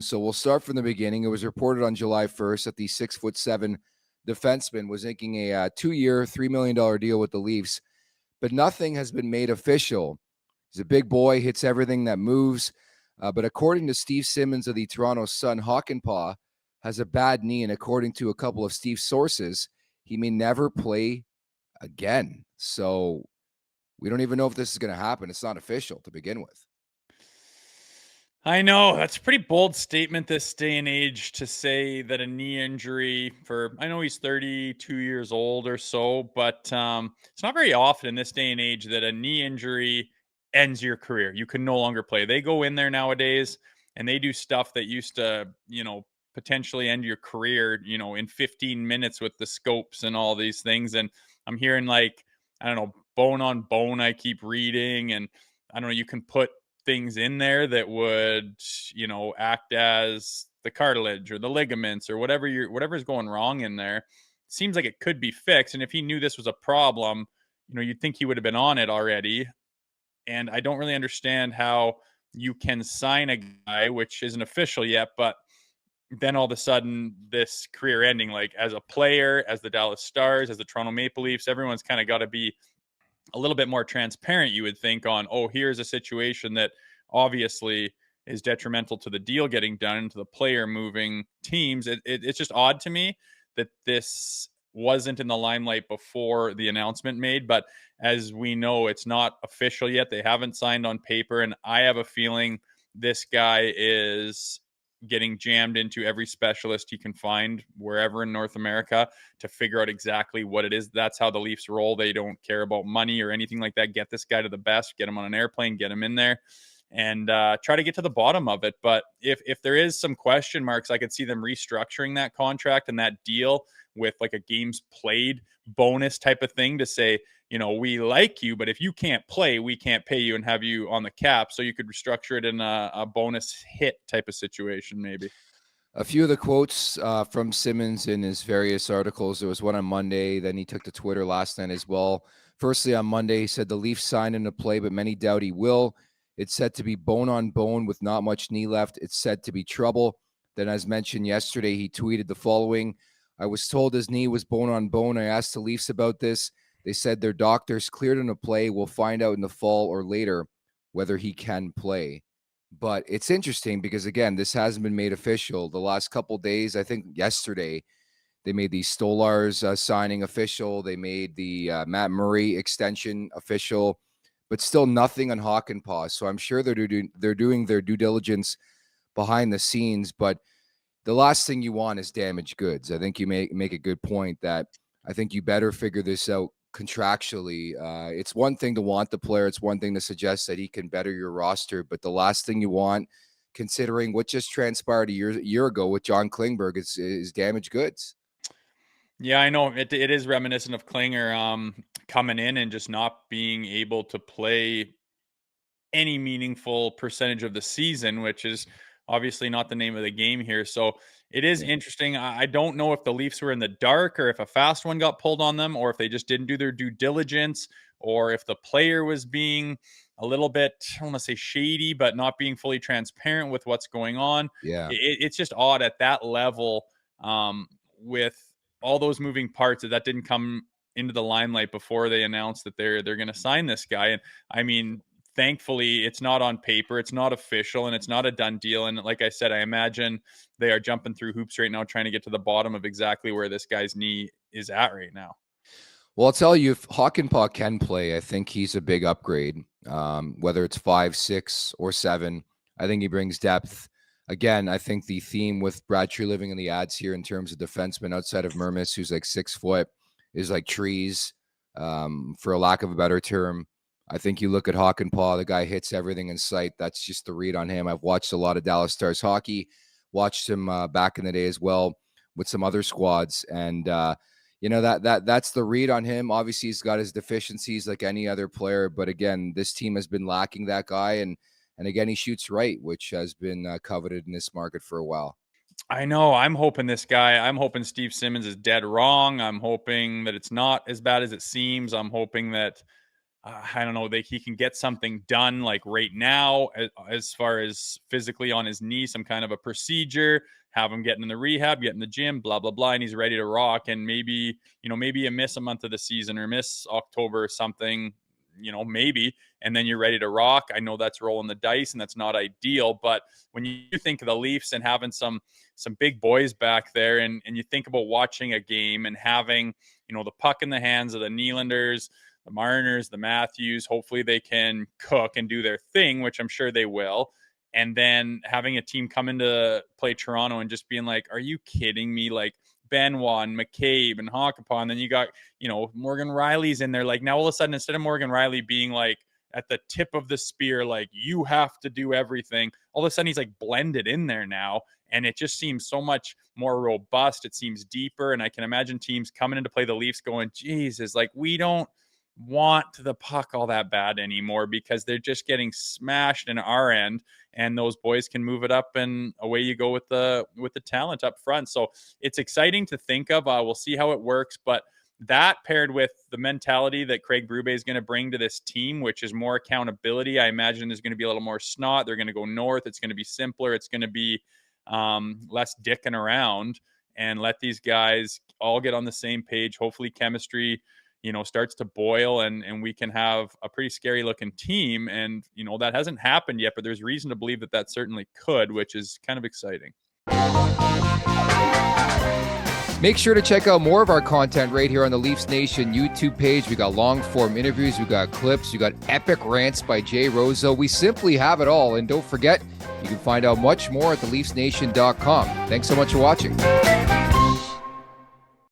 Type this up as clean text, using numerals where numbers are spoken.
So we'll start from the beginning. It was reported on July 1st that the 6'7" defenseman was inking a 2-year, $3 million deal with the Leafs, but nothing has been made official. He's a big boy, hits everything that moves. But according to Steve Simmons of the Toronto Sun, Hawkin Paw has a bad knee, and according to a couple of Steve's sources, he may never play again. So we don't even know if this is going to happen. It's not official to begin with. I know that's a pretty bold statement this day and age to say that a knee injury I know he's 32 years old or so, but it's not very often in this day and age that a knee injury ends your career. You can no longer play. They go in there nowadays and they do stuff that used to, potentially end your career, in 15 minutes with the scopes and all these things. And I'm hearing like, I don't know, bone on bone, I keep reading, and I don't know, you can put things in there that would, act as the cartilage or the ligaments or whatever's going wrong in there. Seems like it could be fixed. And if he knew this was a problem, you'd think he would have been on it already. And I don't really understand how you can sign a guy, which isn't official yet, but then all of a sudden this career ending, like as a player, as the Dallas Stars, as the Toronto Maple Leafs, everyone's kind of got to be a little bit more transparent, you would think, on, oh, here's a situation that obviously is detrimental to the deal getting done, to the player moving teams. It's just odd to me that this wasn't in the limelight before the announcement made. But as we know, it's not official yet. They haven't signed on paper. And I have a feeling this guy is getting jammed into every specialist he can find wherever in North America to figure out exactly what it is. That's how the Leafs roll. They don't care about money or anything like that. Get this guy to the best, get him on an airplane, get him in there, and try to get to the bottom of it. But if there is some question marks, I could see them restructuring that contract and that deal with like a games played bonus type of thing to say, we like you, but if you can't play, we can't pay you and have you on the cap. So you could restructure it in a bonus hit type of situation, maybe. A few of the quotes from Simmons in his various articles. There was one on Monday. Then he took to Twitter last night as well. Firstly, on Monday, he said the Leafs signed him to play, but many doubt he will. It's said to be bone on bone with not much knee left. It's said to be trouble. Then, as mentioned yesterday, he tweeted the following: I was told his knee was bone on bone. I asked the Leafs about this. They said their doctors cleared him to play. We'll find out in the fall or later whether he can play. But it's interesting because, again, this hasn't been made official. The last couple days, I think yesterday, they made the Stolars signing official. They made the Matt Murray extension official, but still nothing on Hawkin Paw. So I'm sure they're doing their due diligence behind the scenes. But the last thing you want is damaged goods. I think you make a good point that I think you better figure this out contractually. It's one thing to want the player. It's one thing to suggest that he can better your roster. But the last thing you want, considering what just transpired a year ago with John Klingberg, is damaged goods. Yeah, I know it is reminiscent of Klinger coming in and just not being able to play any meaningful percentage of the season, which is obviously not the name of the game here. So it is interesting. I don't know if the Leafs were in the dark or if a fast one got pulled on them or if they just didn't do their due diligence or if the player was being a little bit, I don't want to say shady, but not being fully transparent with what's going on. Yeah. It's just odd at that level with all those moving parts that didn't come into the limelight before they announced that they're going to sign this guy. And I mean, thankfully it's not on paper, it's not official, and it's not a done deal. And like I said, I imagine they are jumping through hoops right now trying to get to the bottom of exactly where this guy's knee is at right now. Well, I'll tell you, if Hakanpaa can play, I think he's a big upgrade. Whether it's 5, 6, or 7, I think he brings depth. Again, I think the theme with Brad Treliving in the ads here in terms of defensemen outside of Mermis, who's like 6 foot, is like trees, for a lack of a better term. I think you look at Hakanpaa, the guy hits everything in sight. That's just the read on him. I've watched a lot of Dallas Stars hockey, watched him back in the day as well with some other squads, and that's the read on him. Obviously, he's got his deficiencies like any other player, but again, this team has been lacking that guy, and again, he shoots right, which has been coveted in this market for a while. I know. I'm hoping Steve Simmons is dead wrong. I'm hoping that it's not as bad as it seems. I'm hoping that I don't know, he can get something done like right now as far as physically on his knee, some kind of a procedure, have him getting in the rehab, get in the gym, blah, blah, blah, and he's ready to rock. And maybe, maybe you miss a month of the season or miss October or something, maybe, and then you're ready to rock. I know that's rolling the dice and that's not ideal, but when you think of the Leafs and having some big boys back there, and you think about watching a game and having, the puck in the hands of the Nylanders, the Mariners, the Matthews, hopefully they can cook and do their thing, which I'm sure they will. And then having a team come into play Toronto and just being like, are you kidding me? Like Benoit and McCabe and Hawkin Paw, and then you got, Morgan Riley's in there. Like now all of a sudden, instead of Morgan Riley being like at the tip of the spear, like you have to do everything, all of a sudden he's like blended in there now. And it just seems so much more robust. It seems deeper. And I can imagine teams coming in to play the Leafs going, Jesus, like we don't want the puck all that bad anymore because they're just getting smashed in our end, and those boys can move it up and away you go with the talent up front. So it's exciting to think of. We'll see how it works, but that paired with the mentality that Craig Berube is going to bring to this team, which is more accountability. I imagine there's going to be a little more snot. They're going to go north. It's going to be simpler. It's going to be less dicking around, and let these guys all get on the same page. Hopefully chemistry starts to boil, and we can have a pretty scary looking team. And, that hasn't happened yet, but there's reason to believe that certainly could, which is kind of exciting. Make sure to check out more of our content right here on the Leafs Nation YouTube page. We got long form interviews, we got clips, we got epic rants by Jay Rosehill. We simply have it all. And don't forget, you can find out much more at theleafsnation.com. Thanks so much for watching.